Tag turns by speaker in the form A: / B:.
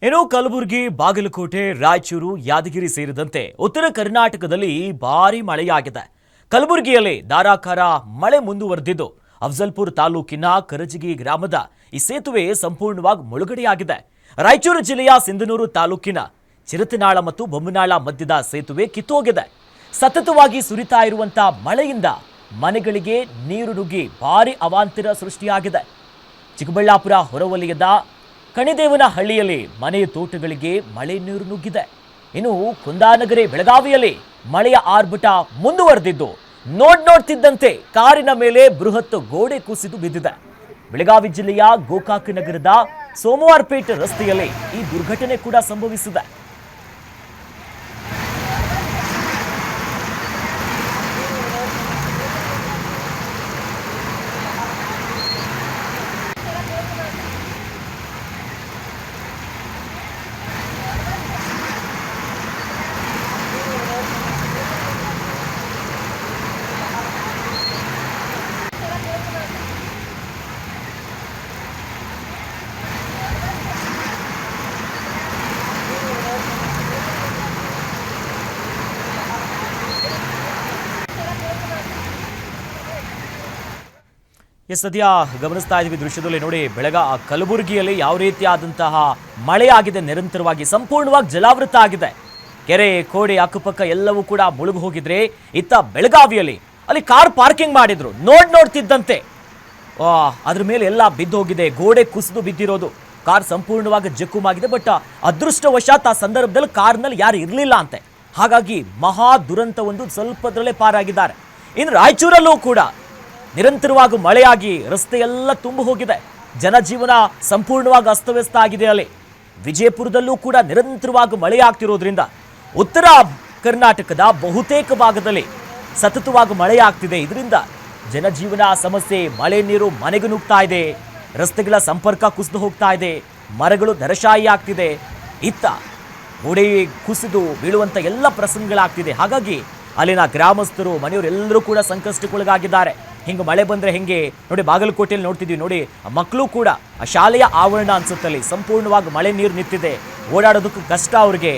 A: ಏನೋ ಕಲಬುರಗಿ, ಬಾಗಲಕೋಟೆ, ರಾಯಚೂರು, ಯಾದಗಿರಿ ಸೇರಿದಂತೆ ಉತ್ತರ ಕರ್ನಾಟಕದಲ್ಲಿ ಭಾರೀ ಮಳೆಯಾಗಿದೆ. ಕಲಬುರಗಿಯಲ್ಲಿ ಧಾರಾಕಾರ ಮಳೆ ಮುಂದುವರೆದಿದ್ದು ಅಫಜಲ್ಪುರ ತಾಲೂಕಿನ ಕರಜಗಿ ಗ್ರಾಮದ ಈ ಸೇತುವೆ ಸಂಪೂರ್ಣವಾಗಿ ಮುಳುಗಡೆಯಾಗಿದೆ. ರಾಯಚೂರು ಜಿಲ್ಲೆಯ ಸಿಂಧನೂರು ತಾಲೂಕಿನ ಚಿರತನಾಳ ಮತ್ತು ಬೊಮ್ಮನಾಳ ಮಧ್ಯದ ಸೇತುವೆ ಕಿತ್ತೋಗಿದೆ. ಸತತವಾಗಿ ಸುರಿತಾ ಇರುವಂತಹ ಮಳೆಯಿಂದ ಮನೆಗಳಿಗೆ ನೀರು ನುಗ್ಗಿ ಭಾರೀ ಅವಾಂತರ ಸೃಷ್ಟಿಯಾಗಿದೆ. ಚಿಕ್ಕಬಳ್ಳಾಪುರ ಹೊರವಲಯದ ಕಣಿದೇವನಹಳ್ಳಿಯಲ್ಲಿ ಮನೆಯ ತೋಟಗಳಿಗೆ ಮಳೆ ನೀರು ನುಗ್ಗಿದೆ. ಇನ್ನು ಕುಂದಾನಗರಿ, ಬೆಳಗಾವಿಯಲ್ಲಿ ಮಳೆಯ ಆರ್ಭಟ ಮುಂದುವರೆದಿದ್ದು ನೋಡ್ತಿದ್ದಂತೆ ಕಾರಿನ ಮೇಲೆ ಬೃಹತ್ ಗೋಡೆ ಕುಸಿದು ಬಿದ್ದಿದೆ. ಬೆಳಗಾವಿ ಜಿಲ್ಲೆಯ ಗೋಕಾಕ ನಗರದ ಸೋಮವಾರಪೇಟೆ ರಸ್ತೆಯಲ್ಲಿ ಈ ದುರ್ಘಟನೆ ಕೂಡ ಸಂಭವಿಸಿದೆ. ಸದ್ಯ ಗಮನಿಸ್ತಾ ಇದ್ದೀವಿ ದೃಶ್ಯದಲ್ಲಿ ನೋಡಿ, ಕಲಬುರಗಿಯಲ್ಲಿ ಯಾವ ರೀತಿಯಾದಂತಹ ಮಳೆಯಾಗಿದೆ, ನಿರಂತರವಾಗಿ ಸಂಪೂರ್ಣವಾಗಿ ಜಲಾವೃತ ಆಗಿದೆ. ಕೆರೆ, ಕೋಡೆ ಅಕ್ಕಪಕ್ಕ ಎಲ್ಲವೂ ಕೂಡ ಮುಳುಗು ಹೋಗಿದ್ರೆ, ಇತ್ತ ಬೆಳಗಾವಿಯಲ್ಲಿ ಅಲ್ಲಿ ಕಾರ್ ಪಾರ್ಕಿಂಗ್ ಮಾಡಿದ್ರು, ನೋಡ್ತಿದ್ದಂತೆ ಅದ್ರ ಮೇಲೆ ಎಲ್ಲ ಬಿದ್ದು ಹೋಗಿದೆ. ಗೋಡೆ ಕುಸಿದು ಬಿದ್ದಿರೋದು, ಕಾರ್ ಸಂಪೂರ್ಣವಾಗಿ ಜಖುಮಾಗಿದೆ. ಬಟ್ ಅದೃಷ್ಟವಶಾತ್ ಆ ಸಂದರ್ಭದಲ್ಲಿ ಕಾರ್ನಲ್ಲಿ ಯಾರು ಇರಲಿಲ್ಲ ಅಂತೆ. ಹಾಗಾಗಿ ಮಹಾ ದುರಂತ ಒಂದು ಸ್ವಲ್ಪದರಲ್ಲೇ ಪಾರಾಗಿದ್ದಾರೆ. ಇನ್ನು ರಾಯಚೂರಲ್ಲೂ ಕೂಡ ನಿರಂತರವಾಗಿ ಮಳೆಯಾಗಿ ರಸ್ತೆಯೆಲ್ಲ ತುಂಬಿ ಹೋಗಿದೆ. ಜನಜೀವನ ಸಂಪೂರ್ಣವಾಗಿ ಅಸ್ತವ್ಯಸ್ತ ಆಗಿದೆ. ಅಲ್ಲಿ ವಿಜಯಪುರದಲ್ಲೂ ಕೂಡ ನಿರಂತರವಾಗಿ ಮಳೆಯಾಗ್ತಿರೋದ್ರಿಂದ ಉತ್ತರ ಕರ್ನಾಟಕದ ಬಹುತೇಕ ಭಾಗದಲ್ಲಿ ಸತತವಾಗಿ ಮಳೆಯಾಗ್ತಿದೆ. ಇದರಿಂದ ಜನಜೀವನ ಸಮಸ್ಯೆ, ಮಳೆ ನೀರು ಮನೆಗೆ ನುಗ್ತಾ ಇದೆ, ರಸ್ತೆಗಳ ಸಂಪರ್ಕ ಕುಸಿದು ಹೋಗ್ತಾ ಇದೆ, ಮರಗಳು ಧರಶಾಯಿ ಆಗ್ತಿದೆ, ಇತ್ತ ಗೋಡೆ ಕುಸಿದು ಬೀಳುವಂತ ಎಲ್ಲ ಪ್ರಸಂಗಗಳಾಗ್ತಿದೆ. ಹಾಗಾಗಿ ಅಲ್ಲಿನ ಗ್ರಾಮಸ್ಥರು, ಮನೆಯವರೆಲ್ಲರೂ ಕೂಡ ಸಂಕಷ್ಟಕ್ಕೊಳಗಾಗಿದ್ದಾರೆ. ಹಿಂಗೆ ಮಳೆ ಬಂದರೆ ಹೆಂಗೆ ನೋಡಿ, ಬಾಗಲಕೋಟೆಯಲ್ಲಿ ನೋಡ್ತಿದ್ವಿ ನೋಡಿ, ಮಕ್ಕಳು ಕೂಡ ಆ ಶಾಲೆಯ ಆವರಣ ಅನ್ಸುತ್ತಲ್ಲಿ ಸಂಪೂರ್ಣವಾಗಿ ಮಳೆ ನೀರು ನಿಂತಿದೆ, ಓಡಾಡೋದಕ್ಕೂ ಕಷ್ಟ ಅವ್ರಿಗೆ.